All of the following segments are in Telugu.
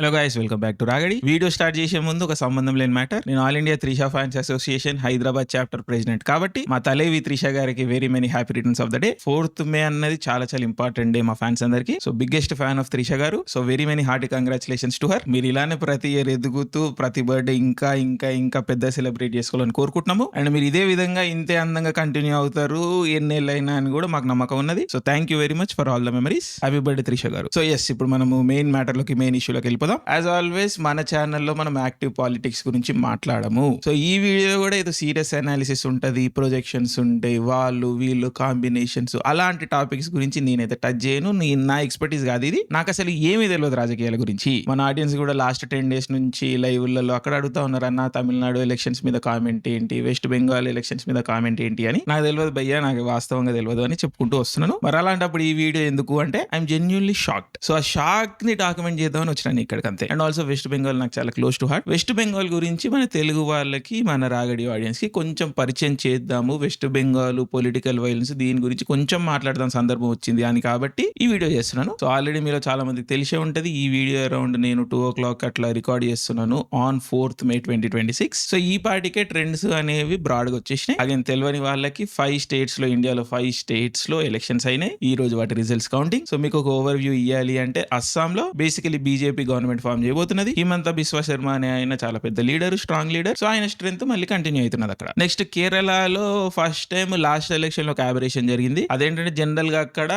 Hello guys, welcome back to Ragadi. Video start చేసే ముందు ఒక సంబంధం లేని మ్యాటర్. నేను all India Trisha fans association Hyderabad chapter president కాబట్టి మా తలేవి త్రిషా గారికి very many happy returns of the day. 4th May అన్నది చాలా చాలా ఇంపార్టెంట్ డే మా ఫ్యాన్స్ అందరికి. So biggest fan of Trisha garu. So very many hearty congratulations to her. మీరు ఇలానే ప్రతి ఇయర్ ఎదుగుతూ ప్రతి బర్త్డే ఇంకా ఇంకా ఇంకా పెద్ద సెలబ్రేట్ చేసుకోవాలని కోరుకుంటున్నాము. అండ్ మీరు ఇదే విధంగా ఇంతే అందంగా కంటిన్యూ అవుతారు ఎన్నేళ్ళైనా అని కూడా మాకు నమ్మకం ఉన్నది. So thank you very much for all the memories. Happy birthday Trisha garu. So yes, ఇప్పుడు మనము మెయిన్ మ్యాటర్ లోకి, మెయిన్ ఇష్యూలోకి వెళ్ళిపోదాం. యాజ్ ఆల్వేస్ మన ఛానల్లో మనం యాక్టివ్ పాలిటిక్స్ గురించి మాట్లాడము. సో ఈ వీడియో కూడా ఏదో సీరియస్ అనాలిసిస్ ఉంటది, ప్రొజెక్షన్స్ ఉంటాయి, వాళ్ళు వీళ్ళు కాంబినేషన్స్, అలాంటి టాపిక్స్ గురించి నేనైతే టచ్ చేయను. నా ఎక్స్పర్టీస్ కాదు ఇది. నాకు అసలు ఏమీ తెలియదు రాజకీయాల గురించి. మన ఆడియన్స్ కూడా లాస్ట్ 10 days నుంచి లైవ్లలో అక్కడ అడుగుతా ఉన్నారు, అన్న తమిళనాడు ఎలక్షన్స్ మీద కామెంట్ ఏంటి, వెస్ట్ బెంగాల్ ఎలక్షన్స్ మీద కామెంట్ ఏంటి అని. నాకు తెలియదు భయ్యా, నాకు వాస్తవంగా తెలియదు అని చెప్పుకుంటూ వస్తున్నాను. మరి అలాంటప్పుడు ఈ వీడియో ఎందుకు అంటే ఐఎమ్ జెన్యూన్లీ షాక్డ్. సో ఆ షాక్ ని డాక్యుమెంట్ చేద్దామని వచ్చినాను ఇక్కడికి, అంతే. అండ్ ఆల్సో వెస్ట్ బెంగాల్ నాకు చాలా close to heart. West Bengal గురించి మన తెలుగు వాళ్ళకి, మన రాగడి ఆడియన్స్ కి కొంచెం పరిచయం చేద్దాము. వెస్ట్ బెంగాల్ పొలిటికల్ వైలెన్స్, దీని గురించి కొంచెం మాట్లాడదాం సందర్భం వచ్చింది అని కాబట్టి ఈ వీడియో చేస్తున్నాను. సో ఆల్రెడీ మీలో చాలా మందికి తెలిసే ఉంటది, ఈ వీడియో అరౌండ్ నేను 2 o'clock అట్లా రికార్డ్ చేస్తున్నాను ఆన్ 4th May 2026. సో ఈ పార్టీకే ట్రెండ్స్ అనేవి బ్రాడ్ గా వచ్చేసినాయి. అగైన్ తెలియని వాళ్ళకి 5 states లో, ఇండియాలో 5 states లో ఎలక్షన్స్ అయినాయి. ఈ రోజు వాటి రిజల్ట్స్ కౌంటింగ్. సో మీకు ఒక ఓవర్ వ్యూ ఇవ్వాలి అంటే, అస్సాంలో బేసికలీ బీజేపీ గవర్నమెంట్ ఫామ్ చేయబోతున్నది. హిమంత బిశ్వ శర్మ అనే ఆయన చాలా పెద్ద లీడర్, స్ట్రాంగ్ లీడర్. సో ఆయన స్ట్రెంత్ మళ్ళీ కంటిన్యూ అవుతున్నది అక్కడ. నెక్స్ట్ కేరళలో ఫస్ట్ టైం లాస్ట్ ఎలక్షన్ లో ఒక అబరేషన్ జరిగింది. అదేంటంటే జనరల్ గా అక్కడ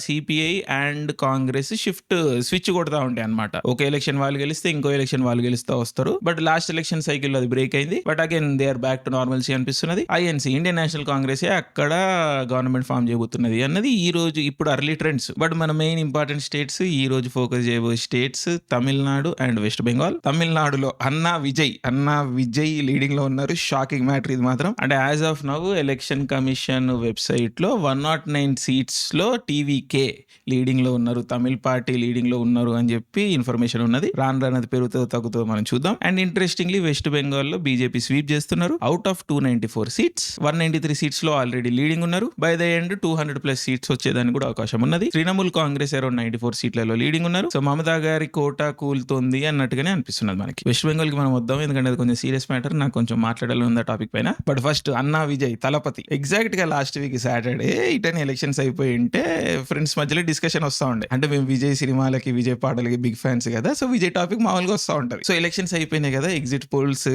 సిపిఐ అండ్ కాంగ్రెస్ స్విచ్ కొడతా ఉంటాయి అనమాట. ఒక ఎలక్షన్ వాళ్ళు గెలిస్తే ఇంకో ఎలక్షన్ వాళ్ళు గెలుస్తూ వస్తారు. బట్ లాస్ట్ ఎలక్షన్ సైకిల్ అది బ్రేక్ అయింది. But again they are back to normalcy అనిపిస్తున్నది. ఐఎన్సీ, ఇండియన్ నేషనల్ కాంగ్రెస్ అక్కడ గవర్నమెంట్ ఫామ్ చేయబోతున్నది అన్నది ఈ రోజు ఇప్పుడు అర్లీ ట్రెండ్స్. బట్ మన మెయిన్ ఇంపార్టెంట్ స్టేట్స్, ఈ రోజు ఫోకస్ చేయబోయే స్టేట్స్ తమిళనాడు అండ్ వెస్ట్ బెంగాల్. తమిళనాడులో అన్నా విజయ్ లీడింగ్ లో ఉన్నారు. షాకింగ్ మ్యాటర్ ఇది మాత్రం. అంటే as of now election commission website లో 109 seats లో టీవీకే లీడింగ్ లో ఉన్నారు, తమిళ పార్టీ లీడింగ్ లో ఉన్నారు అని చెప్పి ఇన్ఫర్మేషన్ ఉన్నది. రాను అది పెరుగుతో తగ్గుతో మనం చూద్దాం. అండ్ ఇంట్రెస్టింగ్లీ వెస్ట్ బెంగాల్ లో బీజేపీ స్వీప్ చేస్తున్నారు. అవుట్ ఆఫ్ 294 seats, 193 seats లో ఆల్రెడీ లీడింగ్ ఉన్నారు. బై ద ఎండ్ 200+ seats వచ్చేదానికి కూడా అవకాశం ఉన్నది. తృణమూల్ కాంగ్రెస్ అరౌండ్ 94 seatsలలో లీడింగ్ ఉన్నారు. సో మమతా గారి కోట కూలుతోంది అన్నట్టుగానే అనిపిస్తున్నది మనకి. వెస్ట్ బెంగాల్ కి మనం వద్దాం, ఎందుకంటే అది కొంచెం సీరియస్ మ్యాటర్. నాకు కొంచెం మాట్లాడాలని ఉంది ఆ టాపిక్ పైన. బట్ ఫస్ట్ అన్నా విజయ్ తలపతి ఎగ్జాక్ట్ గా లాస్ట్ వీక్ సాటర్డే ఇటనే ఎలక్షన్స్ అయిపోయి ఉంటే ఫ్రెండ్స్ మధ్యలో డిస్కషన్ వస్తూ ఉండే. అంటే మేము విజయ్ సినిమాలకి, విజయ్ పాటలకి బిగ్ ఫ్యాన్స్ కదా. సో విజయ్ టాపిక్ మామూలుగా వస్తూ ఉంటది. సో ఎలక్షన్స్ అయిపోయినాయి కదా, ఎగ్జిట్ పోల్స్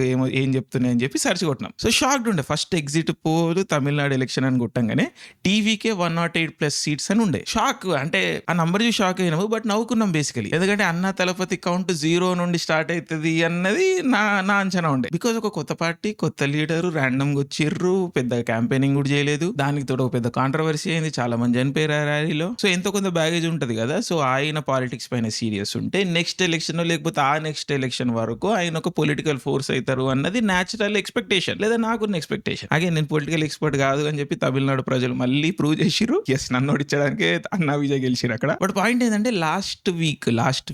ఏం చెప్తున్నాయి అని చెప్పి సర్చ్ కొట్టినాం. సో షాక్డ్ ఉండే. First exit poll Tamil Nadu election అని కొట్టంగానే టీవీకే 108+ seats అని ఉండే. షాక్ అంటే ఆ నంబర్ చూసి షాక్ అయినాము. బట్ నవ్వుకున్నాం బేసికలీ, ఎందుకంటే అన్నా తలపతి కౌంట్ 0 నుండి స్టార్ట్ అవుతుంది అన్నది నా అంచనా ఉండే. బికాజ్ ఒక కొత్త పార్టీ, కొత్త లీడర్ ర్యాండమ్ గా వచ్చిర్రు, పెద్ద క్యాంపెయినింగ్ కూడా చేయలేదు. దానికి తోడు పెద్ద కాంట్రవర్సీ అయింది, చాలా మంది చనిపోయారు ఆ ర్యాలీలో. సో ఎంతో కొంత బ్యాగేజ్ ఉంటది కదా. సో ఆయన పాలిటిక్స్ పైన సీరియస్ ఉంటే నెక్స్ట్ ఎలక్షన్ లేకపోతే ఆ నెక్స్ట్ ఎలక్షన్ వరకు ఆయన ఒక పొలిటికల్ ఫోర్స్ అవుతారు అన్నది న్యాచురల్ ఎక్స్పెక్టేషన్, లేదా నాకున్న ఎక్స్పెక్టేషన్. అగే నేను పొలిటికల్ ఎక్స్పర్ట్ కాదు అని చెప్పి తమిళనాడు ప్రజలు మళ్ళీ ప్రూవ్ చేసిరు. ఎస్, నన్ను ఓడించడానికి అన్నా విజయ్ గెలిచిరు అక్కడ. బట్ పాయింట్ ఏంటంటే లాస్ట్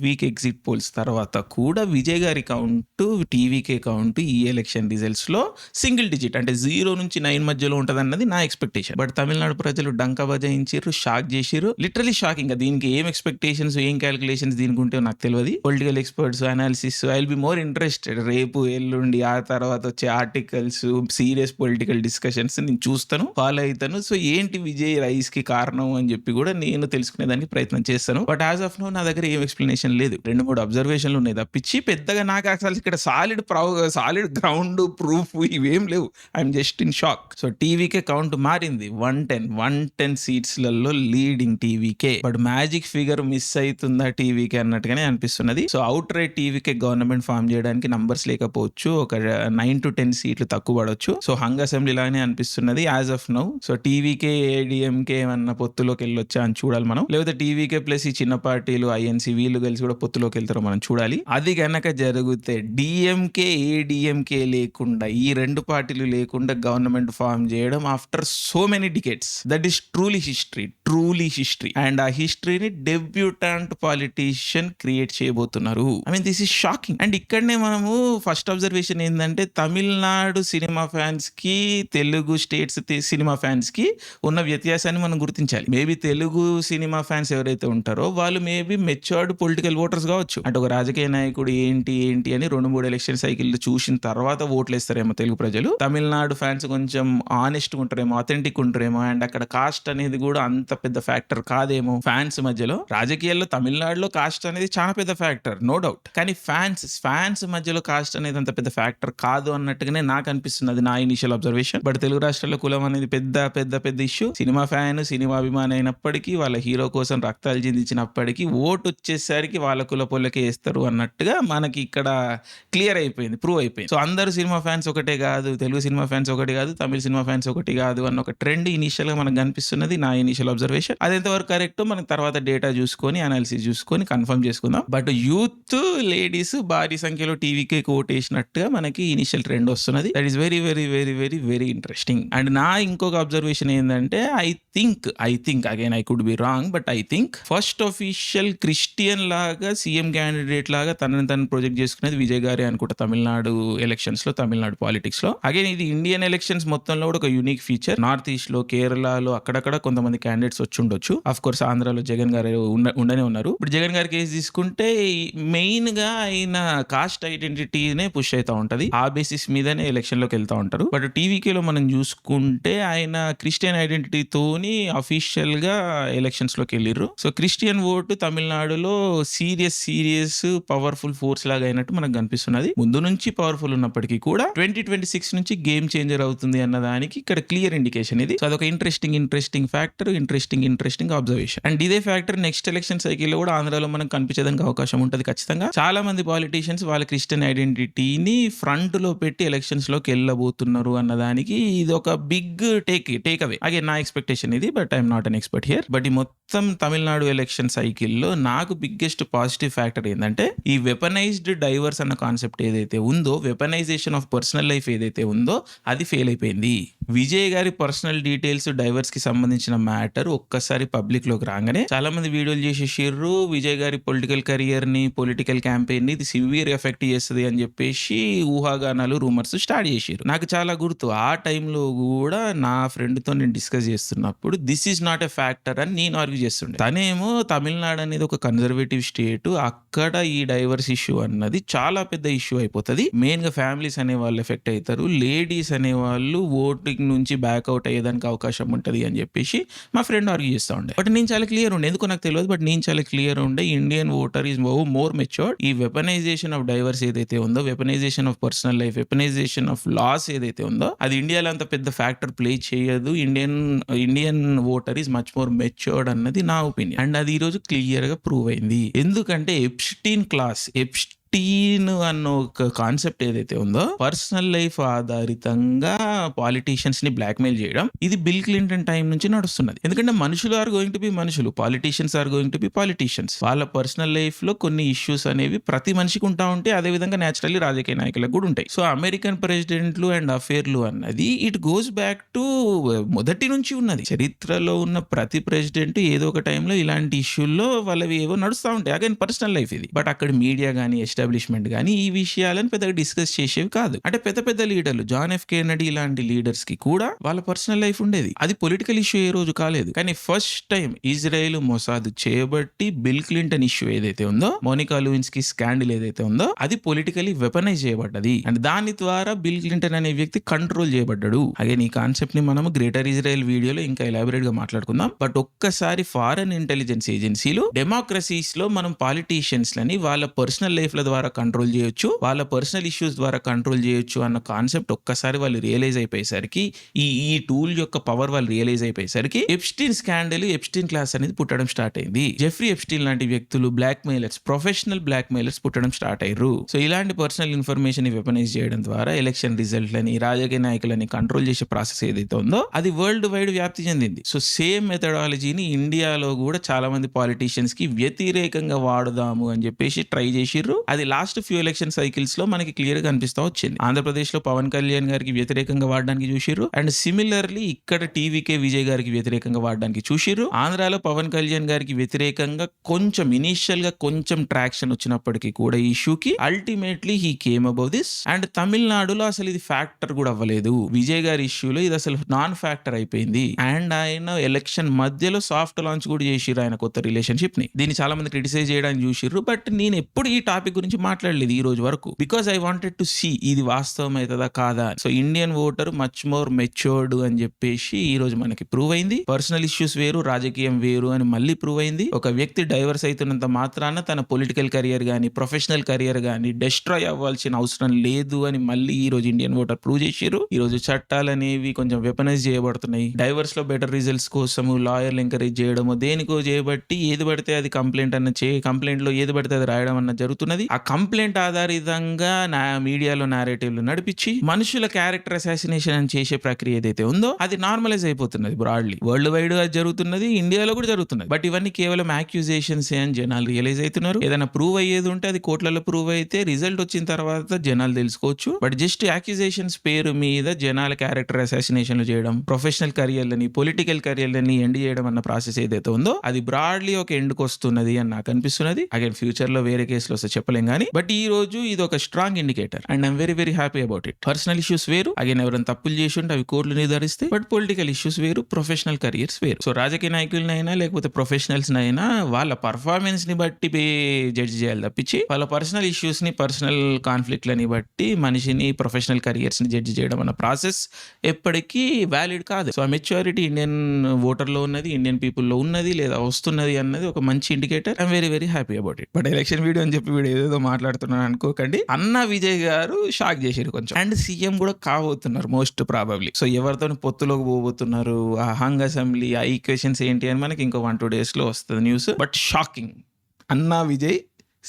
వీక్ ఎగ్జిట్ పోల్స్ తర్వాత కూడా విజయ్ గారి కౌంట్, టీవీకే కౌంట్ ఈ ఎలక్షన్ రిజల్ట్స్ లో సింగిల్ డిజిట్, అంటే 0 నుంచి 9 మధ్యలో ఉంటది అన్నది నా ఎక్స్పెక్టేషన్. బట్ తమిళనాడు ప్రజలు డంకా బజాయించారు, షాక్ చేసిరు. Literally shock. ఇంకా దీనికి ఏం ఎక్స్పెక్టేషన్స్, ఏం క్యాలిక్యులేషన్స్ దీనికి ఉంటే నాకు తెలియదు. Political experts analysis I will be more interested. రేపు ఎల్లుండి ఆ తర్వాత వచ్చే ఆర్టికల్స్, సీరియస్ పొలిటికల్ డిస్కషన్స్ నేను చూస్తాను, ఫాలో అవుతాను. సో ఏంటి విజయ్ రైస్ కి కారణం అని చెప్పి కూడా నేను తెలుసుకునేదానికి ప్రయత్నం చేస్తాను. బట్ యాజ్ ఆఫ్ నో నా దగ్గర ఏం ఎక్స్ప్లెనేషన్ లేదు. 2-3 అబ్జర్వేషన్లు ఉన్నాయి తప్పించి పెద్దగా నాకు అసలు ఇక్కడ సాలిడ్ గ్రౌండ్ ప్రూఫ్ ఇవేం లేవు. I'm just in shock. So TVK count మారింది. 110 seatsలలో leading TVK. But magic figure miss అవుతుందా టీవీకే అన్నట్టుగానే అనిపిస్తున్నది. So out right TVK government form చేయడానికి నంబర్స్ లేకపోవచ్చు, ఒక 9 to 10 seats తక్కువ పడవచ్చు. సో హంగ్ అసెంబ్లీ లాగానే అనిపిస్తున్నది as of now. So TVK ADMK ఏమన్నా పొత్తులోకి వెళ్ళొచ్చా అని చూడాలి మనం, లేకపోతే టీవీకే ప్లస్ ఈ చిన్న పార్టీలు ఐఎన్సీ వీళ్ళు కలిసి కూడా పొత్తులోకి వెళ్తారో మనం చూడాలి. అది గనక జరిగితే డిఎంకే ఏడీఎంకే లేకుండా, ఈ 2 పార్టీలు లేకుండా గవర్నమెంట్ ఫామ్ చేయడం after so many decades, that is truly history. And ఆ హిస్టరీని డెబ్యూటాంట్ పాలిటీషియన్ క్రియేట్ చేయబోతున్నారు. I mean this is shocking. And ఇక్కడనే మనము ఫస్ట్ అబ్జర్వేషన్ ఏంటంటే తమిళనాడు సినిమా ఫ్యాన్స్ కి, తెలుగు స్టేట్స్ సినిమా ఫ్యాన్స్ కి ఉన్న వ్యత్యాసాన్ని మనం గుర్తించాలి. మేబీ తెలుగు సినిమా ఫ్యాన్స్ ఎవరైతే ఉంటారో వాళ్ళు మేబీ మెచ్యూర్డ్ పొలిటికల్ ఓటర్స్ కావచ్చు. కావచ్చు. అంటే ఒక రాజకీయ నాయకుడు ఏంటి అని 2-3 ఎలక్షన్ సైకిల్ చూసిన తర్వాత ఓట్లు వేస్తారేమో తెలుగు ప్రజలు. తమిళనాడు ఫ్యాన్స్ కొంచెం ఆనెస్ట్ ఉంటారేమో, అథెంటిక్ ఉంటారేమో, అండ్ అక్కడ కాస్ట్ అనేది కూడా అంత పెద్ద ఫ్యాక్టర్ కాదేమో ఫ్యాన్స్ మధ్యలో. రాజకీయాల్లో తమిళనాడులో కాస్ట్ అనేది చాలా పెద్ద ఫ్యాక్టర్, నో డౌట్. కానీ ఫ్యాన్స్ మధ్యలో కాస్ట్ అనేది అంత పెద్ద ఫ్యాక్టర్ కాదు అన్నట్టుగానే నాకు అనిపిస్తుంది, నా ఇనిషియల్ అబ్జర్వేషన్. బట్ తెలుగు రాష్ట్రాల్లో కులం అనేది పెద్ద ఇష్యూ. సినిమా ఫ్యాన్, సినిమా అభిమాని అయినప్పటికీ, వాళ్ళ హీరో కోసం రక్తాలు చిందించినప్పటికీ ఓటు వచ్చేసరికి వాళ్ళ కులపోళ్ళకే వేస్తారు అన్నట్టుగా మనకి ఇక్కడ క్లియర్ అయిపోయింది, ప్రూవ్ అయిపోయింది. సో అందరూ సినిమా ఫ్యాన్స్ ఒకటే కాదు, తెలుగు సినిమా ఫ్యాన్స్ ఒకటి కాదు, తమిళ సినిమా ఫ్యాన్స్ ఒకటి కాదు అన్న ఒక ట్రెండ్ ఇనిషియల్ గా మనకు కనిపిస్తున్నది, నా ఇనిషియల్ అబ్జర్వేషన్. అది ఎంతవరకు కరెక్ట్ మనం తర్వాత డేటా చూసుకొని, అనాలిసిస్ చూసుకొని కన్ఫర్మ్ చేసుకుందాం. బట్ యూత్, లేడీస్ భారీ సంఖ్యలో టీవీకి ఓట్ వేసినట్టుగా మనకి ఇనిషియల్ ట్రెండ్ వస్తున్నది. That is very very very very very interesting. And నా ఇంకొక అబ్జర్వేషన్ ఏంటంటే, I think again I could be wrong, but I think first official Christian లాగా సీఎం క్యాండిడేట్ లాగా తనని ప్రొజెక్ట్ చేసుకునేది విజయ్ గారే అనుకుంటా, తమిళనాడు ఎలక్షన్స్ లో, తమిళనాడు పాలిటిక్స్ లో. అగైన్ ఇది ఇండియన్ ఎలక్షన్స్ మొత్తంలో కూడా ఒక యూనిక్ ఫీచర్. నార్త్ ఈస్ట్ లో, కేరళలో అక్కడక్కడ కొంతమంది క్యాండిడేట్స్ వచ్చి ఉండొచ్చు. అఫ్ కోర్స్ ఆంధ్రాలో జగన్ గారు ఉండనే ఉన్నారు. ఇప్పుడు జగన్ గారి కేసు తీసుకుంటే మెయిన్ గా ఆయన కాస్ట్ ఐడెంటిటీనే పుష్ అవుతా ఉంటది, ఆ బేసిస్ మీదనే ఎలక్షన్ లోకి వెళ్తా ఉంటారు. బట్ టీవీకేలో మనం చూసుకుంటే ఆయన క్రిస్టియన్ ఐడెంటిటీతోని అఫీషియల్ గా ఎలక్షన్స్ లోకి వెళ్ళిర్రు. సో క్రిస్టియన్ ఓటు తమిళనాడులో సీరియస్ పవర్ఫుల్ ఫోర్స్ లాగా అయినట్టు మనకు కనిపిస్తున్నది. ముందు నుంచి పవర్ఫుల్ ఉన్నప్పటికీ కూడా 2026 నుంచి గేమ్ చేంజర్ అవుతుంది అన్న దానికి ఇక్కడ క్లియర్ ఇండికేషన్ ఇది. సో అదొక interesting factor, interesting observation. And ఇదే ఫ్యాక్టర్ నెక్స్ట్ ఎలక్షన్ సైకిల్ లో కూడా ఆంధ్రాలో మనం కనిపించడానికి అవకాశం ఉంటుంది ఖచ్చితంగా. చాలా మంది పాలిటీషియన్స్ వాళ్ళ క్రిస్టియన్ ఐడెంటిటీని ఫ్రంట్ లో పెట్టి ఎలక్షన్స్ లోకి వెళ్ళబోతున్నారు అన్నదానికి ఇది ఒక బిగ్ టేక్ అవే. అగే నా ఎక్స్పెక్టేషన్ ఇది, but I'm not an expert here. But ఈ మొత్తం తమిళనాడు ఎలక్షన్ సైకిల్లో నాకు బిగ్గెస్ట్ పాజిటివ్ ఫ్యాక్టర్ ఏంటంటే, ఈ వెపనైజ్డ్ డైవర్స్ అన్న కాన్సెప్ట్ ఏదైతే ఉందో, వెపనైజేషన్ ఆఫ్ పర్సనల్ లైఫ్ ఏదైతే ఉందో అది ఫెయిల్ అయిపోయింది. విజయ్ గారి పర్సనల్ డీటెయిల్స్, డైవర్స్ కి సంబంధించిన మ్యాటర్ ఒక్కసారి పబ్లిక్ లోకి రాగానే చాలా మంది వీడియోలు చేసేసిర్రు. విజయ్ గారి పొలిటికల్ కెరియర్ ని, పొలిటికల్ క్యాంపెయిన్ ని ఇది సివియర్ ఎఫెక్ట్ చేస్తుంది అని చెప్పేసి ఊహాగానాలు, రూమర్స్ స్టార్ట్ చేసిర్రు. నాకు చాలా గుర్తు, ఆ టైంలో కూడా నా ఫ్రెండ్ తో నేను డిస్కస్ చేస్తున్నప్పుడు this is not a factor అని నేను ఆర్గ్యూ చేస్తుండే. తనేమో తమిళనాడు అనేది ఒక కన్జర్వేటివ్ స్టేట్, అక్కడ ఈ డైవర్స్ ఇష్యూ అన్నది చాలా పెద్ద ఇష్యూ అయిపోతుంది. మెయిన్ గా ఫ్యామిలీస్ అనే వాళ్ళు ఎఫెక్ట్ అవుతారు, లేడీస్ అనే వాళ్ళు ఓటింగ్ నుంచి బ్యాక్అవుట్ అయ్యేదానికి అవకాశం ఉంటుంది అని చెప్పేసి మా ఫ్రెండ్ ఆర్గ్యూ చేస్తూ ఉండే. బట్ నేను చాలా క్లియర్ ఉండే, ఎందుకో నాకు తెలియదు, బట్ నేను చాలా క్లియర్ ఉండే, Indian voter is more matured. ఈ వెపనైజేషన్ ఆఫ్ డైవర్స్ ఏదైతే ఉందో, weaponization of personal life, weaponization of laws ఏదైతే ఉందో, అది ఇండియాలో అంత పెద్ద ఫ్యాక్టర్ ప్లే చేయదు. Indian voter is much more matured అన్నది నా ఒపీనియన్. అండ్ అది ఈ రోజు క్లియర్ గా ప్రూవ్ అయింది. ఎందుకంటే ఎప్స్టీన్ అన్న ఒక కాన్సెప్ట్ ఏదైతే ఉందో, పర్సనల్ లైఫ్ ఆధారితంగా పాలిటీషియన్స్ ని బ్లాక్మెయిల్ చేయడం, ఇది బిల్ క్లింటన్ టైం నుంచి నడుస్తున్నది. ఎందుకంటే మనుషులు ఆర్ గోయింగ్ టు బి మనుషులు, politicians are going to be politicians. వాళ్ళ పర్సనల్ లైఫ్ లో కొన్ని ఇష్యూస్ అనేవి ప్రతి మనిషికి ఉంటా ఉంటే, అదే విధంగా నేచురల్లీ రాజకీయ నాయకులకు కూడా ఉంటాయి. సో అమెరికన్ ప్రెసిడెంట్లు అండ్ అఫేర్లు అన్నది ఇట్ గోస్ బ్యాక్ టు మొదటి నుంచి ఉన్నది. చరిత్రలో ఉన్న ప్రతి ప్రెసిడెంట్ ఏదో ఒక టైంలో ఇలాంటి ఇష్యూల్లో వాళ్ళవి ఏవో నడుస్తూ ఉంటాయి. అగైన్ పర్సనల్ లైఫ్ ఇది. బట్ అక్కడ మీడియా కానీ, ఎస్టాబ్లిష్మెంట్ కానీ ఈ విషయాలను పెద్దగా డిస్కస్ చేసేవి కాదు. అంటే పెద్ద లీడర్లు, జాన్ ఎఫ్ కెన్నడీ ఇలాంటి లీడర్స్ కి కూడా వాళ్ళ పర్సనల్ లైఫ్ ఉండేది. అది పొలిటికల్ ఇష్యూ ఏ రోజు కాలేదు. కానీ ఫస్ట్ టైం ఇజ్రాయెల్ మొసాద్ చేయబట్టి బిల్ క్లింటన్ ఇష్యూ ఏదైతే ఉందో, మోనికా లెవిన్స్కీ స్కాండల్ ఏదైతే ఉందో, అది పొలిటికలీ వెపనైజ్ చేయబడ్డది. అండ్ దాని ద్వారా బిల్ క్లింటన్ అనే వ్యక్తి కంట్రోల్ చేయబడ్డాడు. అగైన్ ఈ కాన్సెప్ట్ ని మనం గ్రేటర్ ఇజ్రాయెల్ వీడియోలో ఇంకా ఎలాబరేట్ గా మాట్లాడుకుందాం. బట్ ఒక్కసారి ఫారెన్ ఇంటెలిజెన్స్ ఏజెన్సీలు, డెమోక్రసీస్ లో మనం పాలిటీషియన్స్ లని వాళ్ళ పర్సనల్ లైఫ్ ద్వారా కంట్రోల్ చేయొచ్చు, వాళ్ళ పర్సనల్ ఇష్యూస్ ద్వారా కంట్రోల్ చేయొచ్చు అన్న కాన్సెప్ట్ ఒక్కసారి వాళ్ళు రియలైజ్ అయిపోయేసరికి, ఈ టూల్ యొక్క పవర్ వాళ్ళు రియలైజ్ అయిపోయేసరికి ఎప్స్టీన్ స్కాండల్, ఎప్స్టీన్ క్లాస్ అనేది పుట్టడం స్టార్ట్ అయింది. జెఫ్రీ ఎప్స్టీన్ లాంటి వ్యక్తులు, blackmailers, professional blackmailers పుట్టడం స్టార్ట్ అయ్యారు. సో ఇలాంటి పర్సనల్ ఇన్ఫర్మేషన్ ని వెపనైజ్ చేయడం ద్వారా ఎలక్షన్ రిజల్ట్లని, రాజకీయ నాయకులని కంట్రోల్ చేసే ప్రాసెస్ ఏదైతే ఉందో అది వరల్డ్ వైడ్ వ్యాప్తి చెందింది. సో సేమ్ మెథడాలజీని ఇండియాలో కూడా చాలా మంది పాలిటీషియన్స్ కి వ్యతిరేకంగా వాడుదాము అని చెప్పేసి ట్రై చేసిర్రు. అది అది లాస్ట్ ఫ్యూ ఎలక్షన్ సైకిల్స్ లో మనకి క్లియర్ గా కనిపిస్తా వచ్చింది. ఆంధ్రప్రదేశ్ లో పవన్ కళ్యాణ్ గారికి వ్యతిరేకంగా వాడడానికి చూసిర్రు, అండ్ సిమిలర్లీ ఇక్కడ టీవీకే విజయ్ గారికి వ్యతిరేకంగా వాడడానికి చూసిర్రు. ఆంధ్రాలో పవన్ కళ్యాణ్ గారికి వ్యతిరేకంగా కొంచెం ఇనీషియల్ గా కొంచెం ట్రాక్షన్ వచ్చినప్పటికీ కూడా ఈ ఇష్యూకి ultimately he came above this. And తమిళనాడులో అసలు ఇది ఫ్యాక్టర్ కూడా అవ్వలేదు. విజయ్ గారి ఇష్యూలో ఇది అసలు నాన్ ఫ్యాక్టర్ అయిపోయింది. అండ్ ఆయన ఎలక్షన్ మధ్యలో సాఫ్ట్ లాంచ్ కూడా చేసిర్రు ఆయన కొత్త రిలేషన్షిప్ ని. దీన్ని చాలా మంది క్రిటిసైజ్ చేయడానికి చూసిర్రు, బట్ నేను ఎప్పుడు ఈ టాపిక్ గురించి మాట్లాడలేదు ఈ రోజు వరకు, because I wanted to see ఇది వాస్తవం అవుతుందా కాదా. So Indian voter much more matured అని చెప్పేసి ఈ రోజు మనకి ప్రూవ్ అయింది. పర్సనల్ ఇష్యూస్ వేరు, రాజకీయం వేరు అని మళ్ళీ ప్రూవ్ అయింది. ఒక వ్యక్తి డైవర్స్ అవుతున్నంత మాత్రాన తన పొలిటికల్ కెరియర్ గానీ ప్రొఫెషనల్ కెరియర్ గానీ డిస్ట్రాయ్ అవ్వాల్సిన అవసరం లేదు అని మళ్ళీ ఈ రోజు ఇండియన్ ఓటర్ ప్రూవ్ చేశారు. ఈ రోజు చట్టాలు అనేవి కొంచెం వెపనైజ్ చేయబడుతున్నాయి. డైవర్స్ లో బెటర్ రిజల్ట్స్ కోసము లాయర్లు ఎంకరేజ్ చేయడము దేనికో చేయబట్టి ఏది పడితే అది కంప్లైంట్ కంప్లైంట్ లో ఏది పడితే అది రాయడం అన్న జరుగుతున్నది. ఆ కంప్లైంట్ ఆధారితంగా మీడియాలో నారేటివ్లు నడిపించి మనుషుల క్యారెక్టర్ అసాసినేషన్ అని చేసే ప్రక్రియ ఏదైతే ఉందో అది నార్మలైజ్ అయిపోతున్నది. బ్రాడ్లీ వరల్డ్ వైడ్ గా జరుగుతున్నది, ఇండియాలో కూడా జరుగుతున్నది. బట్ ఇవన్నీ కేవలం యాక్యూజేషన్స్ అని జనాలు రియలైజ్ అవుతున్నారు. ఏదైనా ప్రూవ్ అయ్యేది ఉంటే అది కోర్టులలో ప్రూవ్ అయితే రిజల్ట్ వచ్చిన తర్వాత జనాలు తెలుసుకోవచ్చు. బట్ జస్ట్ యాక్యూజేషన్స్ పేరు మీద జనాల క్యారెక్టర్ అసాసినేషన్లు చేయడం, ప్రొఫెషనల్ కెరియర్లని పొలిటికల్ కెరియర్లని ఎండ్ చేయడం అన్న ప్రాసెస్ ఏదైతే ఉందో అది బ్రాడ్లీ ఒక ఎండ్కి వస్తున్నది అని నాకు అనిపిస్తున్నది. అగైన్ ఫ్యూచర్ లో వేరే కేసులు వస్తే చెప్పలేం కానీ, బట్ ఈ రోజు ఇది ఒక strong indicator and I'm very very happy about it. Personal issues వేరు, అగైన్ ఎవరైనా తప్పులు చేసి ఉంటే అవి కోర్టులు నిర్ధారిస్తే, బట్ పొలిటికల్ ఇష్యూస్ వేరు, ప్రొఫెషనల్ కెరియర్స్ వేరు. సో రాజకీయ నాయకులనైనా లేకపోతే ప్రొఫెషనల్స్ నైనా వాళ్ళ పర్ఫార్మెన్స్ ని బట్టి జడ్జి చేయాలి తప్పించి వాళ్ళ పర్సనల్ ఇష్యూస్ ని పర్సనల్ కాన్ఫ్లిక్ట్లని బట్టి మనిషిని ప్రొఫెషనల్ కెరియర్స్ ని జడ్జి చేయడం అన్న ప్రాసెస్ ఎప్పటికీ వ్యాలిడ్ కాదు. సో ఆ మెచ్యూరిటీ ఇండియన్ ఓటర్ లో ఉన్నది, ఇండియన్ పీపుల్ లో ఉన్నది లేదా వస్తున్నది అన్నది ఒక మంచి indicator. I'm very very happy about it. But election video అని చెప్పి వీడియో ఏదో మాట్లాడుతున్నాను అనుకోకండి. అన్న విజయ్ గారు షాక్ చేశారు కొంచెం, అండ్ సీఎం కూడా కాబోతున్నారు మోస్ట్ ప్రాబబ్లీ. సో ఎవరితో పొత్తులోకి పోబోతున్నారు, ఆ హంగ్ అసెంబ్లీ, ఆ ఈక్వేషన్స్ ఏంటి అని మనకి ఇంకో 1-2 days లో వస్తుంది న్యూస్. బట్ షాకింగ్, అన్నా Vijay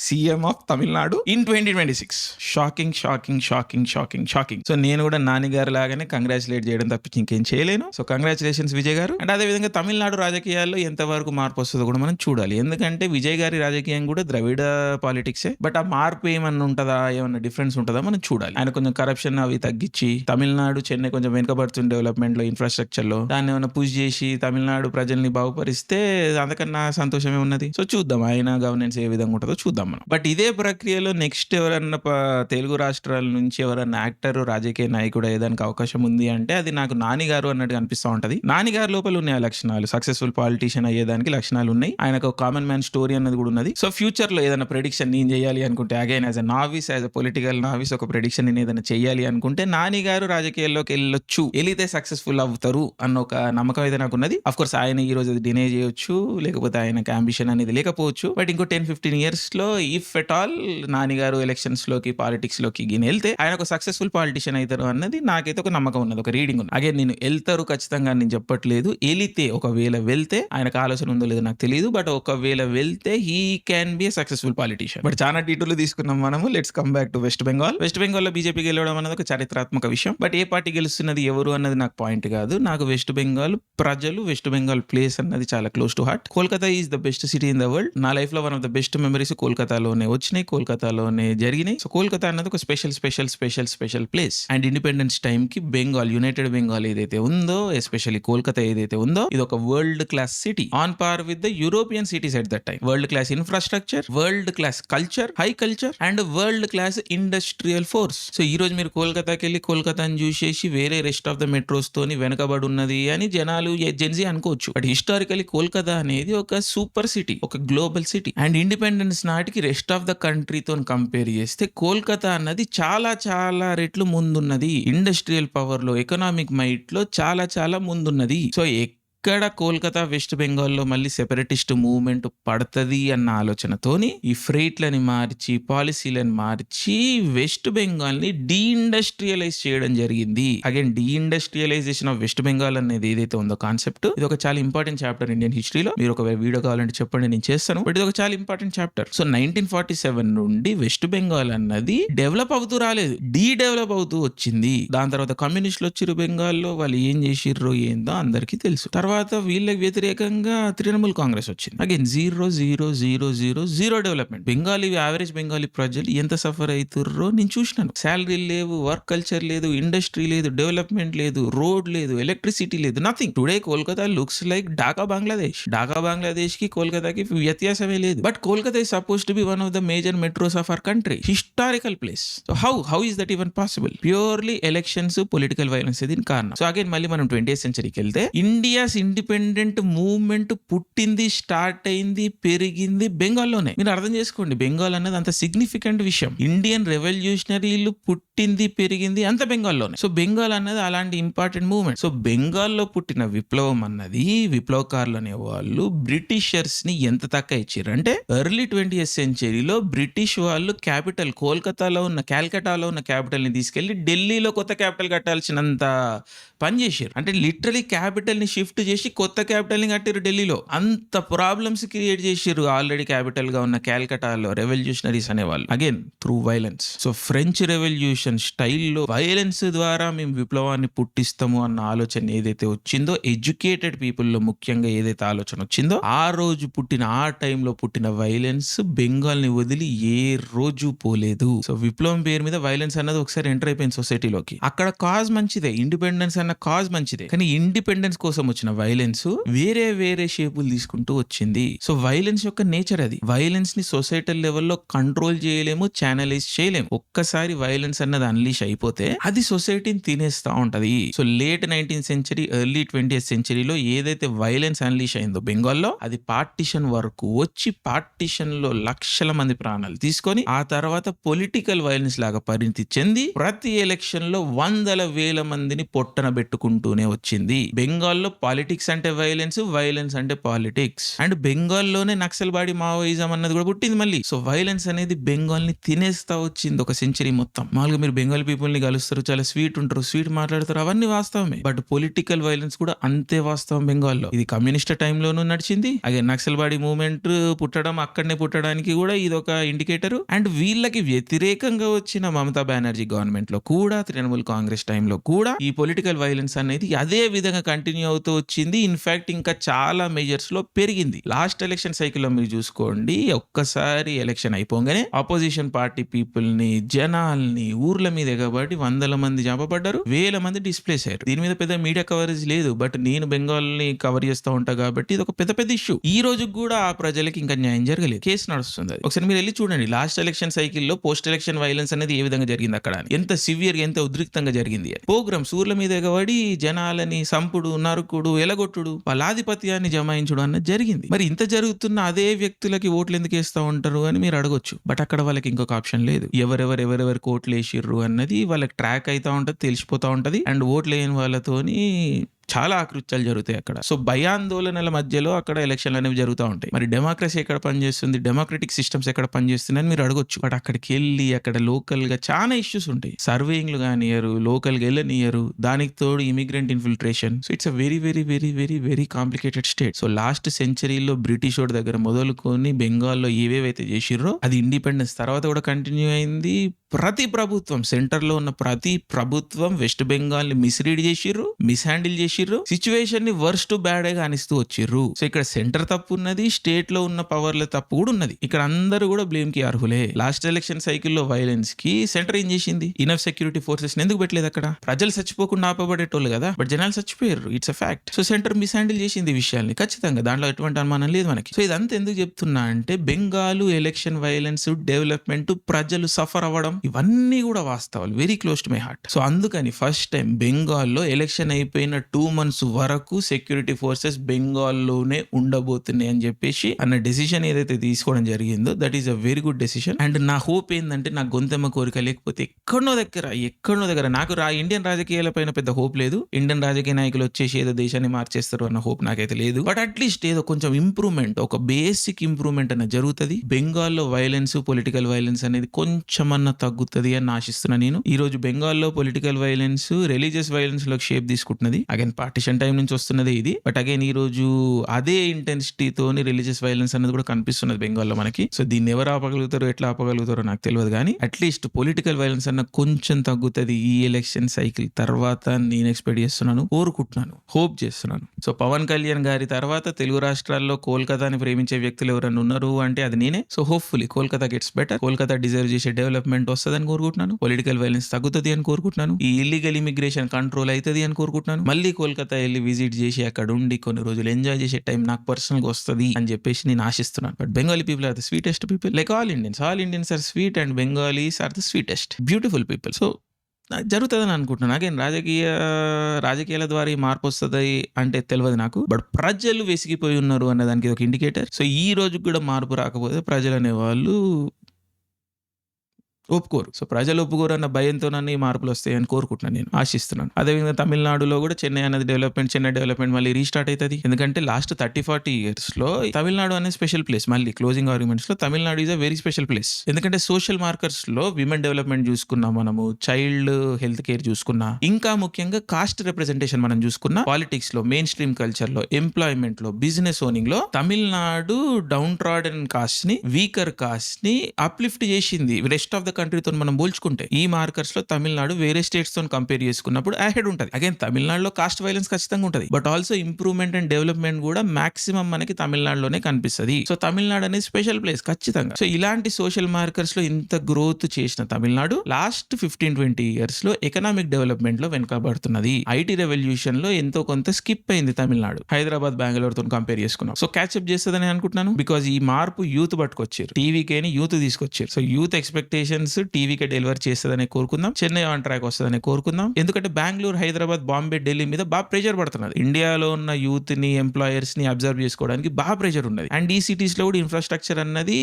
CM of Tamil Nadu in 2026. Shocking shocking shocking shocking shocking. So నేను కూడా నాని గారు లాగానే కంగ్రాచులేట్ చేయడం తప్పించి ఇంకేం చేయలేను. సో కంగ్రాచులేషన్స్ విజయ్ గారు. అండ్ అదే విధంగా తమిళనాడు రాజకీయాల్లో ఎంతవరకు మార్పు వస్తుందో కూడా మనం చూడాలి. ఎందుకంటే విజయ్ గారి రాజకీయం కూడా ద్రవిడ పాలిటిక్సే. బట్ ఆ మార్పు ఏమన్నా ఉంటుందా, ఏమన్నా డిఫరెన్స్ ఉంటుందా మనం చూడాలి. ఆయన కొంచెం కరప్షన్ అవి తగ్గించి తమిళనాడు, చెన్నై కొంచెం వెనుకబడుతుంది డెవలప్మెంట్ లో, ఇన్ఫ్రాస్ట్రక్చర్ లో, దాన్ని ఏమైనా పుష్ చేసి తమిళనాడు ప్రజల్ని బాగుపరిస్తే అంతకన్నా సంతోషమే ఉన్నది. సో చూద్దాం ఆయన గవర్నెన్స్ ఏ విధంగా ఉంటుందో చూద్దాం మనం. బట్ ఇదే ప్రక్రియలో నెక్స్ట్ ఎవరన్నా తెలుగు రాష్ట్రాల నుంచి ఎవరన్నా యాక్టర్, రాజకీయ నాయకుడు అయ్యేదానికి అవకాశం ఉంది అంటే అది నాకు నాని గారు అన్నట్టు అనిపిస్తూ ఉంటది. నాని గారి లోపల ఉన్నాయి ఆ లక్షణాలు, సక్సెస్ఫుల్ పాలిటీషియన్ అయ్యేదానికి లక్షణాలు ఉన్నాయి. ఆయనకు ఒక కామన్ మ్యాన్ స్టోరీ అన్నది కూడా ఉన్నది. సో ఫ్యూచర్ లో ఏదైనా ప్రెడిక్షన్ నేను చేయాలి అనుకుంటే, again as a navies, as a political navies ఒక ప్రెడిక్షన్ నేను ఏదైనా చేయాలి అనుకుంటే నాని గారు రాజకీయాల్లోకి వెళ్ళొచ్చు, వెళితే సక్సెస్ఫుల్ అవుతారు అన్న ఒక నమ్మకం అయితే నాకు ఉన్నది. అఫ్ కోర్స్ ఆయన ఈ రోజు అది డినే చేయొచ్చు, లేకపోతే ఆయనకు అంబిషన్ అనేది లేకపోవచ్చు. బట్ ఇంకో 10-15 years లో ఇఫ్ ఎట్ ఆల్ నానిగారు ఎలక్షన్స్ లోకి, పాలిటిక్స్ లోకి వెళ్తే ఆయన ఒక సక్సెస్ఫుల్ పాలిటిషియన్ అవుతారు అన్నది నాకైతే ఒక నమ్మకం ఉన్నది, ఒక రీడింగ్ ఉంది. అగైన్ నేను వెళ్తారు ఖచ్చితంగా నేను చెప్పట్లేదు, వెళితే ఒకవేళ వెళ్తే ఆయనకు ఆలోచన ఉందో లేదో నాకు తెలియదు. బట్ ఒకవేళ వెళ్తే he can be successful politician. But చాలా డీటెయిల్ తీసుకున్నాం మనము. Let's come back to west Bengal. West Bengal లో బీజేపీ గెలవడం అనేది ఒక చారిత్రాత్మక విషయం. బట్ ఏ పార్టీ గెలుస్తున్నది ఎవరు అన్నది నాకు పాయింట్ కాదు. నాకు వెస్ట్ బెంగాల్ ప్రజలు, వెస్ట్ బెంగాల్ ప్లేస్ అన్నది చాలా close to heart. Kolkata is the best city in the world. నా లైఫ్ లో one of the best memories కోల్కతాలోనే వచ్చినాయి, కోల్కతాలోనే జరిగినాయి. సో కోల్కతా అన్నది ఒక special special special special place. And independence time కి బెంగాల్, యునైటెడ్ బెంగాల్ ఏదైతే ఉందో, ఎస్పెషల్లీ కోల్కతా ఏదైతే ఉందో, ఇది ఒక world class city on par with the European cities at that time. World class infrastructure, world class culture, high culture and world class industrial force. So ఈ రోజు మీరు కోల్కతాకి వెళ్ళి కోల్కతాని చూసేసి వేరే రెస్ట్ ఆఫ్ ద మెట్రోస్ తోని వెనకబడి ఉన్నది అని జనాలు జెన్జీ అనుకోవచ్చు. బట్ హిస్టారికలీ కోల్కతా అనేది ఒక సూపర్ సిటీ, ఒక గ్లోబల్ సిటీ. అండ్ ఇండిపెండెన్స్ నాటికి రెస్ట్ ఆఫ్ ద కంట్రీతో కంపేర్ చేస్తే కోల్కతా అన్నది చాలా చాలా రెట్లు ముందున్నది. ఇండస్ట్రియల్ పవర్ లో, ఎకనామిక్ మైట్ లో చాలా చాలా ముందున్నది. సో ఇక్కడ కోల్కతా, వెస్ట్ బెంగాల్లో మళ్ళీ సెపరేటిస్ట్ మూవ్మెంట్ పడుతుంది అన్న ఆలోచనతోని ఈ ఫ్రైట్లని మార్చి, పాలసీలను మార్చి వెస్ట్ బెంగాల్ ని డీఇండస్ట్రియలైజ్ చేయడం జరిగింది. Again deindustrialisation of west Bengal అనేది ఏదైతే ఉందో కాన్సెప్ట్, ఇది ఒక చాలా ఇంపార్టెంట్ చాప్టర్ ఇండియన్ హిస్టరీలో. మీరు ఒక వీడియో కావాలంటే చెప్పండి, నేను చేస్తాను. బట్ ఇది ఒక చాలా ఇంపార్టెంట్ చాప్టర్. సో 1947 నుండి వెస్ట్ బెంగాల్ అన్నది డెవలప్ అవుతూ రాలేదు, డెవలప్ అవుతూ వచ్చింది. దాని తర్వాత కమ్యూనిస్టులు వచ్చిర్రు బెంగాల్లో, వాళ్ళు ఏం చేసిర్రో ఏందో అందరికీ తెలుసు. తర్వాత తర్వాత వీళ్ళకి వ్యతిరేకంగా తృణమూల్ కాంగ్రెస్ వచ్చింది. Again 0 development. యావరేజ్ బెంగాలీ ప్రజలు ఎంత సఫర్ అవుతుర్రో నేను చూసినాను. శాలరీ లేవు, వర్క్ కల్చర్ లేదు, ఇండస్ట్రీ లేదు, డెవలప్మెంట్ లేదు, రోడ్ లేదు, ఎలక్ట్రిసిటీ లేదు, nothing. Today Kolkata looks like Dhaka Bangladesh కి కోల్కతాకి వ్యత్యాసమే లేదు. But Kolkata is supposed to be one of the major metros of our country, historical place. So how is that even possible? Purely elections, political violence దీని కారణం. సో అగైన్ మళ్ళీ మనం 20th centuryకి వెళ్తే ఇండియాస్ ఇండిపెండెంట్ మూవ్మెంట్ పుట్టింది, స్టార్ట్ అయింది, పెరిగింది బెంగాల్లోనే. మీరు అర్థం చేసుకోండి, బెంగాల్ అన్నది అంత సిగ్నిఫికెంట్ విషయం. ఇండియన్ రెవల్యూషనరీలు పుట్టింది, పెరిగింది అంత బెంగాల్లోనే. సో బెంగాల్ అన్నది అలాంటి ఇంపార్టెంట్ మూవ్మెంట్. సో బెంగాల్లో పుట్టిన విప్లవం అన్నది, విప్లవకారులు అనే వాళ్ళు బ్రిటిషర్స్ ని ఎంత తక్కువ ఇచ్చారు అంటే ఎర్లీ 20th centuryలో బ్రిటిష్ వాళ్ళు క్యాపిటల్ కోల్కతాలో ఉన్న, క్యాల్కటాలో ఉన్న క్యాపిటల్ ని తీసుకెళ్లి ఢిల్లీలో కొత్త క్యాపిటల్ కట్టాల్సినంత పని చేశారు. అంటే లిటరలీ క్యాపిటల్ ని షిఫ్ట్ చేసి కొత్త క్యాపిటల్ ని కట్టారు ఢిల్లీలో. అంత ప్రాబ్లమ్స్ క్రియేట్ చేశారు ఆల్రెడీ క్యాపిటల్ గా ఉన్న క్యాల్కటాలో రెవల్యూషనరీస్ అనేవాళ్ళు. Again through violence. So French revolution స్టైల్లో వైలెన్స్ ద్వారా మేము విప్లవాన్ని పుట్టిస్తాము అన్న ఆలోచన ఏదైతే వచ్చిందో, ఎడ్యుకేటెడ్ పీపుల్ లో ముఖ్యంగా ఏదైతే ఆలోచన వచ్చిందో, ఆ రోజు పుట్టిన, ఆ టైంలో పుట్టిన వైలెన్స్ బెంగాల్ ని వదిలి ఏ రోజు పోలేదు. సో విప్లవం పేరు మీద వైలెన్స్ అన్నది ఒకసారి ఎంటర్ అయిపోయింది సొసైటీలోకి. అక్కడ కాజ్ మంచిదే, ఇండిపెండెన్స్ అన్న కాజ్ మంచిదే, కానీ ఇండిపెండెన్స్ కోసం వచ్చిన వైలెన్స్ వేరే షేపులు తీసుకుంటూ వచ్చింది. సో వైలెన్స్ యొక్క నేచర్ అది. వైలెన్స్ ని సొసైటల్ లెవెల్లో కంట్రోల్ చేయలేము, ఛానలైజ్ చేయలేము. ఒక్కసారి వైలెన్స్ అన్నది అన్లీష్ అయిపోతే అది సొసైటీని తినేస్తా ఉంటది. So late 19th century, early 20th centuryలో ఏదైతే వైలెన్స్ అన్లీష్ అయిందో బెంగాల్లో, అది పార్టిషన్ వరకు వచ్చి పార్టిషన్ లో లక్షల మంది ప్రాణాలు తీసుకొని ఆ తర్వాత పొలిటికల్ వైలెన్స్ లాగా పరిణితి చెంది ప్రతి ఎలక్షన్ లో 100,000 మందిని పొట్టన పెట్టుకుంటూనే వచ్చింది. బెంగాల్లో పాలిటిక్స్ అంటే వైలెన్స్ అంటే పాలిటిక్స్. అండ్ బెంగాల్లోనే నక్సల్బాడీ మావోయిజం అన్నది కూడా పుట్టింది మళ్ళీ. సో వైలెన్స్ అనేది బెంగాల్ ని తినేస్తా వచ్చింది ఒక సెంచరీ మొత్తం. మామూలుగా మీరు బెంగాల్ పీపుల్ ని కలుస్తారు, చాలా స్వీట్ ఉంటారు, స్వీట్ మాట్లాడతారు, అవన్నీ వాస్తవమే. బట్ పొలిటికల్ వైలెన్స్ కూడా అంతే వాస్తవం బెంగాల్లో. ఇది కమ్యూనిస్ట్ టైంలోనూ నడిచింది. అగే నక్సల్బాడీ మూవ్మెంట్ పుట్టడం, అక్కడనే పుట్టడానికి కూడా ఇది ఒక ఇండికేటర్. అండ్ వీళ్ళకి వ్యతిరేకంగా వచ్చిన మమతా బెనర్జీ గవర్నమెంట్ లో కూడా, తృణమూల్ కాంగ్రెస్ టైంలో కూడా ఈ పొలిటికల్ వైలెన్స్ అనేది అదే విధంగా కంటిన్యూ అవుతూ వచ్చింది. ఇన్ఫాక్ట్ ఇంకా చాలా మెజర్స్ లో పెరిగింది. లాస్ట్ ఎలక్షన్ సైకిల్ లో మీరు చూసుకోండి, ఒక్కసారి ఎలక్షన్ అయిపోగానే ఆపోజిషన్ పార్టీ పీపుల్ ని, జనాల్ని ఊర్ల మీద ఎగబడి 100 మంది చంపబడ్డారు, 1000 మంది డిస్ప్లేస్ అయ్యారు. దీని మీద పెద్ద మీడియా కవరేజ్ లేదు, బట్ నేను బెంగాల్ ని కవర్ చేస్తూ ఉంటా కాబట్టి ఇది ఒక పెద్ద ఇష్యూ. ఈ రోజు కూడా ఆ ప్రజలకి ఇంకా న్యాయం జరగలేదు, కేసు నడుస్తుంది. ఒకసారి మీరు వెళ్ళి చూడండి లాస్ట్ ఎలక్షన్ సైకిల్లో పోస్ట్ ఎలక్షన్ వైలెన్స్ అనేది ఏ విధంగా జరిగింది, అక్కడ ఎంత సివియర్, ఎంత ఉద్రిక్తంగా జరిగింది. ప్రోగ్రామ్స్ ఊర్ల మీద ఎగబడి జనాలని సంపుడు, నరుకుడు, ఎలగొట్టుడు, వాళ్ళ ఆధిపత్యాన్ని జమాయించుడు అన్నది జరిగింది. మరి ఇంత జరుగుతున్న అదే వ్యక్తులకి ఓట్లు ఎందుకు వేస్తా ఉంటారు అని మీరు అడగొచ్చు. బట్ అక్కడ వాళ్ళకి ఇంకొక ఆప్షన్ లేదు. ఎవరెవరు ఓట్లు వేసిర్రు అన్నది వాళ్ళకి ట్రాక్ అవుతా ఉంటది, తెలిసిపోతా ఉంటది. అండ్ ఓట్లు వేయని వాళ్ళతోని చాలా ఆకృత్యాలు జరుగుతాయి అక్కడ. సో భయాందోళనల మధ్యలో అక్కడ ఎలక్షన్లు అనేవి జరుగుతూ ఉంటాయి. మరి డెమోక్రసీ ఎక్కడ పనిచేస్తుంది, డెమోక్రటిక్ సిస్టమ్స్ ఎక్కడ పనిచేస్తున్నాయని మీరు అడగొచ్చు. బట్ అక్కడికి వెళ్ళి అక్కడ లోకల్ గా చాలా ఇష్యూస్ ఉంటాయి. సర్వేయింగ్లు కానియరు, లోకల్ గా వెళ్ళనియరు, దానికి తోడు immigrant infiltration. So it's a very complicated state. So last సెంచరీలో బ్రిటిష్ వాడి దగ్గర మొదలుకొని బెంగాల్లో ఏవేవైతే చేసిర్రో అది ఇండిపెండెన్స్ తర్వాత కూడా కంటిన్యూ అయింది. ప్రతి ప్రభుత్వం, సెంటర్ లో ఉన్న ప్రతి ప్రభుత్వం వెస్ట్ బెంగాల్ ని మిస్రీడ్ చేసిర్రు, మిస్హ్యాండిల్ చేసిర్రు, సిచ్యువేషన్ ని వర్స్ట్ టు బ్యాడ్ గా అనిస్తూ వచ్చిర్రు. సో ఇక్కడ సెంటర్ తప్పు ఉన్నది, స్టేట్ లో ఉన్న పవర్ల తప్పు కూడా ఉన్నది. ఇక్కడ అందరూ కూడా బ్లేమ్ కి అర్హులే. లాస్ట్ ఎలక్షన్ సైకిల్లో వైలెన్స్ కి సెంటర్ ఏం చేసింది, ఇనఫ్ సెక్యూరిటీ ఫోర్సెస్ ఎందుకు పెట్టలేదు అక్కడ? ప్రజలు చచ్చిపోకుండా ఆపబడేటోళ్ళు కదా, బట్ జనాలు చచ్చిపోయారు, it's a fact. So centre mishandle చేసింది ఈ విషయాల్ని ఖచ్చితంగా, దాంట్లో ఎటువంటి అనుమానం లేదు మనకి. సో ఇదంతా ఎందుకు చెప్తున్నా అంటే బెంగాల్ ఎలక్షన్ వైలెన్స్, డెవలప్మెంట్, ప్రజలు సఫర్ అవ్వడం, ఇవన్నీ కూడా వాస్తవాలు, very close to my heart. So అందుకని ఫస్ట్ టైం బెంగాల్లో ఎలక్షన్ అయిపోయిన 2 months వరకు సెక్యూరిటీ ఫోర్సెస్ బెంగాల్లోనే ఉండబోతున్నాయి అని చెప్పేసి అన్న డెసిషన్ ఏదైతే తీసుకోవడం జరిగిందో, that is a very good decision. And నా హోప్ ఏంటంటే, నా గొంతెమ్మ కోరిక లేకపోతే ఎక్కడో దగ్గర నాకు ఇండియన్ రాజకీయాల పైన పెద్ద హోప్ లేదు. ఇండియన్ రాజకీయ నాయకులు వచ్చేసి ఏదో దేశాన్ని మార్చేస్తారు అన్న హోప్ నాకైతే లేదు. బట్ అట్లీస్ట్ ఏదో కొంచెం ఇంప్రూవ్మెంట్, ఒక బేసిక్ ఇంప్రూవ్మెంట్ అనేది జరుగుతుంది. బెంగాల్లో వైలెన్స్, పొలిటికల్ వైలెన్స్ అనేది కొంచెమన్నా తగ్గుతుంది అని ఆశిస్తున్నా నేను. ఈ రోజు బెంగాల్లో పొలిటికల్ వైలెన్స్ రిలీజియస్ వైలెన్స్ లో షేప్ తీసుకుంటున్నది. అగైన్ పార్టిషన్ టైం నుంచి వస్తున్నదే ఇది. బట్ అగైన్ ఈ రోజు అదే ఇంటెన్సిటీతోని రిలీజియస్ వైలెన్స్ అనేది కూడా కనిపిస్తున్నది బెంగాల్లో మనకి. సో దీన్ని ఎవరు ఆపగలుగుతారో ఎట్లా ఆపగలుగుతారో నాకు తెలియదు, కానీ అట్లీస్ట్ పొలిటికల్ వైలెన్స్ అన్న కొంచెం తగ్గుతుంది ఈ ఎలక్షన్ సైకిల్ తర్వాత నేను ఎక్స్పెక్ట్ చేస్తున్నాను, కోరుకుంటున్నాను, హోప్ చేస్తున్నాను. సో పవన్ కళ్యాణ్ గారి తర్వాత తెలుగు రాష్ట్రాల్లో కోల్కతాని ప్రేమించే వ్యక్తులు ఎవరైనా ఉన్నారు అంటే అది నేనే. So hopefully Kolkata gets better, Kolkata deserve చేసే డెవలప్మెంట్ వస్తుందని కోరుకుంటున్నాను, పొలిటికల్ వైలెన్స్ తగ్గుతుంది అని కోరుకుంటున్నాను, ఈ ఇల్లీగల్ ఇమిగ్రేషన్ కంట్రోల్ అవుతుంది అని కోరుకుంటున్నాను, మళ్ళీ కోల్కతా వెళ్ళి విజిట్ చేసి అక్కడ ఉండి కొన్ని రోజులు ఎంజాయ్ చేసే టైం నాకు పర్సనల్ గా వస్తుంది అని చెప్పేసి నేను ఆశిస్తున్నాను. But Bengali people are the sweetest people, like all Indians are sweet and Bengalis are the sweetest beautiful people. So జరుగుతుందని అనుకుంటున్నాను. అగైన్ రాజకీయాల ద్వారా ఈ మార్పు వస్తుంది అంటే తెలియదు నాకు, బట్ ప్రజలు వెసిగిపోయి ఉన్నారు అనే దానికి ఒక ఇండికేటర్. సో ఈ రోజు కూడా మార్పు రాకపోతే ప్రజలు అనేవాళ్ళు ఒప్పుకోరు. సో ప్రజలు ఒప్పుకోరు అన్న భయంతో ఈ మార్పులు వస్తాయని కోరుకుంటున్నాను, నేను ఆశిస్తున్నాను. అదేవిధంగా తమిళనాడులో కూడా చెన్నై డెవలప్మెంట్ మళ్ళీ రీస్టార్ట్ అవుతుంది. ఎందుకంటే లాస్ట్ 30-40 years లో తమిళనాడు అనే స్పెషల్ ప్లేస్. మళ్ళీ క్లోజింగ్ ఆర్గ్యుమెంట్స్ లో Tamil Nadu is a very special place. ఎందుకంటే సోషల్ మార్కర్స్ లో విమెన్ డెవలప్మెంట్ చూసుకున్నా, మనము చైల్డ్ హెల్త్ కేర్ చూసుకున్నా, ఇంకా ముఖ్యంగా కాస్ట్ రిప్రజెంటేషన్ మనం చూసుకున్నా, పాలిటిక్స్ లో, మెయిన్ స్ట్రీమ్ కల్చర్ లో, ఎంప్లాయ్మెంట్ లో, బిజినెస్ ఓనింగ్ లో తమిళనాడు డౌన్ ట్రాడెన్ కాస్ట్ ని, వీకర్ కాస్ట్ ని అప్లిఫ్ట్ చేసింది రెస్ట్ ఆఫ్ ద కంట్రీతో మనం పోల్చుకుంటే. ఈ మార్కర్స్ లో తమిళనాడు వేరే స్టేట్స్ తో కంపేర్ చేసుకున్నప్పుడు అహెడ్ ఉంటుంది. అగైన్ తమిళనాడులో కాస్ట్ వైలెన్స్ ఖచ్చితంగా ఉంటుంది, but also improvement and development కూడా మాక్సిమం మనకి తమిళనాడులోనే కనిపిస్తుంది. సో తమిళనాడు అనేది స్పెషల్ ప్లేస్ ఖచ్చితంగా. సో ఇలాంటి సోషల్ మార్కర్స్ లో ఇంత గ్రోత్ చేసిన తమిళనాడు లాస్ట్ 15-20 years లో ఎకనామిక్ డెవలప్మెంట్ లో వెనుకబడుతున్నది. ఐటీ రెవల్యూషన్ లో ఎంతో కొంత స్కిప్ అయింది తమిళనాడు, హైదరాబాద్, బెంగళూరు తో కంపేర్ చేసుకున్నాం. సో క్యాచ్అప్ చేస్తుందని అనుకుంటున్నాను, బికాజ్ ఈ మార్పు యూత్ పట్టుకొచ్చారు, టీవీకేని యూత్ తీసుకొచ్చారు. So youth expectations TVK deliver చేస్తుందని కోరుకుందాం, చెన్నై ఆన్ ట్రాక్ వస్తుందని కోరుకుందాం. ఎందుకంటే బెంగళూరు, హైదరాబాద్, బాంబే, ఢిల్లీ మీద బాగా ప్రెషర్ పడుతున్నది. ఇండియాలో ఉన్న యూత్ ని, ఎంప్లాయర్స్ ని అబ్జర్వ్ చేసుకోవడానికి బాగా ప్రెషర్ ఉన్నది. అండ్ ఈ సిటీస్ లో కూడా ఇన్ఫ్రాస్ట్రక్చర్ అన్నది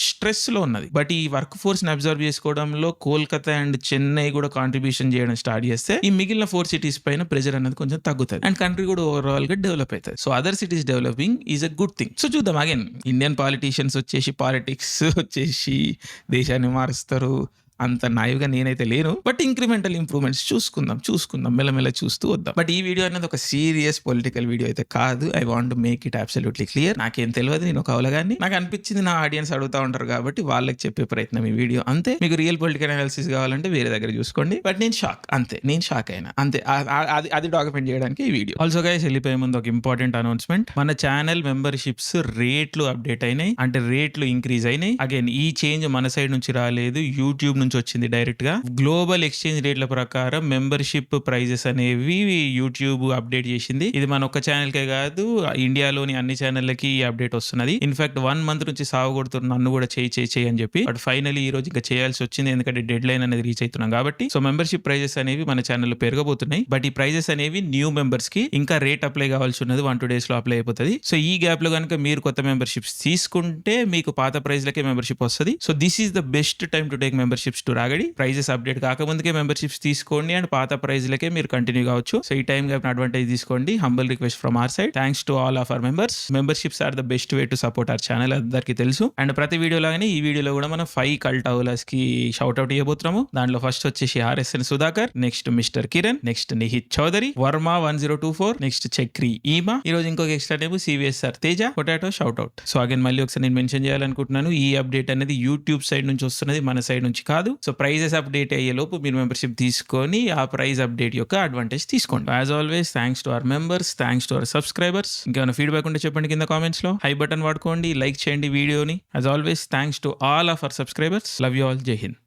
స్ట్రెస్ లో ఉన్నది. బట్ ఈ వర్క్ ఫోర్స్ ని అబ్జర్వ్ చేసుకోవడంలో కోల్కతా అండ్ చెన్నై కూడా కాంట్రిబ్యూషన్ చేయడం స్టార్ట్ చేస్తే ఈ మిగిలిన 4 cities పైన ప్రెషర్ అనేది కొంచెం తగ్గుతుంది అండ్ కంట్రీ కూడా ఓవరాల్ గా డెవలప్ అవుతుంది. So other cities developing is a good thing. So చూద్దాం. అగైన్ ఇండియన్ పాలిటీషియన్స్ వచ్చేసి పాలిటిక్స్ వచ్చేసి దేశాన్ని మారుస్తారు అంత నాయుగా నేనైతే లేను, బట్ ఇంక్రిమెంటల్ ఇంప్రూవ్మెంట్స్ చూసుకుందాం మెల్లమెల్ల చూస్తూ వద్దాం. బట్ ఈ వీడియో అనేది ఒక సీరియస్ పొలిటికల్ వీడియో అయితే కాదు. I want to make it absolutely clear. నాకేం తెలియదు, నేను ఒక అవలగాన్ని, నాకు అనిపించింది, నా ఆడియన్స్ అడుగుతా ఉంటారు కాబట్టి వాళ్ళకి చెప్పే ప్రయత్నం ఈ వీడియో అంతే. మీకు రియల్ పొలిటికల్ అనాలిసిస్ కావాలంటే వేరే దగ్గర చూసుకోండి. బట్ నేను షాక్ అయినా అంతే. అది డాక్యుమెంట్ చేయడానికి ఈ వీడియో. ఆల్సో గైస్, వెళ్ళిపోయే ముందు ఒక ఇంపార్టెంట్ అనౌన్స్మెంట్. మన ఛానల్ మెంబర్షిప్స్ రేట్లు అప్డేట్ అయినాయి, అంటే రేట్లు ఇంక్రీజ్ అయినాయి. అగైన్ ఈ చేంజ్ మన సైడ్ నుంచి రాలేదు, యూట్యూబ్ నుంచి వచ్చింది డైరెక్ట్ గా. గ్లోబల్ ఎక్స్చేంజ్ రేట్ల ప్రకారం మెంబర్షిప్ ప్రైజెస్ అనేవి యూట్యూబ్ అప్డేట్ చేసింది. ఇది మన ఒక్క ఛానల్ కే కాదు, ఇండియాలోని అన్ని ఛానళ్ళకి ఈ అప్డేట్ వస్తున్నది. ఇన్ఫాక్ట్ 1 month నుంచి సాగుకొడుతున్న నన్ను కూడా చేయి అని చెప్పి, బట్ ఫైనల్లీ ఈ రోజు ఇంకా చేయాల్సి వచ్చింది, ఎందుకంటే డెడ్ లైన్ అనేది రీచ్ అవుతున్నాం కాబట్టి. సో మెంబర్షిప్ ప్రైజెస్ అనేవి మన ఛానల్లో పెరగబోతున్నాయి. బట్ ఈ ప్రైజెస్ అనేవి న్యూ మెంబర్స్ కి ఇంకా రేట్ అప్లై కావాల్సి ఉన్నది, 1-2 days లో అప్లై అయిపోతుంది. సో ఈ గ్యాప్ లో కనుక మీరు కొత్త మెంబర్షిప్స్ తీసుకుంటే మీకు పాత ప్రైజ్ లకే మెంబర్షిప్ వస్తుంది. So this is the best time to take memberships to రాగడి. ప్రైజెస్ అప్డేట్ కాకముందుకే మెంబర్షిప్స్ తీసుకోండి అండ్ పాత ప్రైజ్ లకే మీరు కంటిన్యూ కావచ్చు. సో ఈ టైం గ్యాప్ అడ్వాంటేజ్ తీసుకోండి. Humble request from our side. Thanks to all of our members. Memberships are the best way to support our channel, అందరికీ తెలుసు. అండ్ ప్రతి వీడియో లాగానే ఈ వీడియోలో కూడా మనం 5 కల్ట్ అవులర్స్ కి షౌట్ అవుట్ ఇవ్వబోతున్నాము. దాంట్లో ఫస్ట్ వచ్చేసి RSN Sudhakar, next mister Kiran, next Nihit Chowdary, Varma 1024, next Chakri ఈమా. ఈ రోజు ఇంకొక extra name CVSR Teja potato shout out. So again మళ్ళీ ఒకసారి నేను మెన్షన్ చేయాలనుకుంటున్నాను, ఈ అప్డేట్ అనేది యూట్యూబ్ సైడ్ నుంచి వస్తున్నది, మన సైడ్ నుంచి కాదు. సో ప్రైజెస్ అప్డేట్ అయ్యే లోపు మీరు మెంబర్షిప్ తీసుకొని ఆ ప్రైజ్ అప్డేట్ యొక్క అడ్వాంటేజ్ తీసుకోండి. As always thanks to our members, thanks to our subscribers. ఇంకేమైనా ఫీడ్బ్యాక్ ఉంటే చెప్పండి కింద కామెంట్స్ లో. హై బటన్ వాడుకోండి, లైక్ చేయండి వీడియోని. As always thanks to all of our subscribers. Love you all. జై హింద్.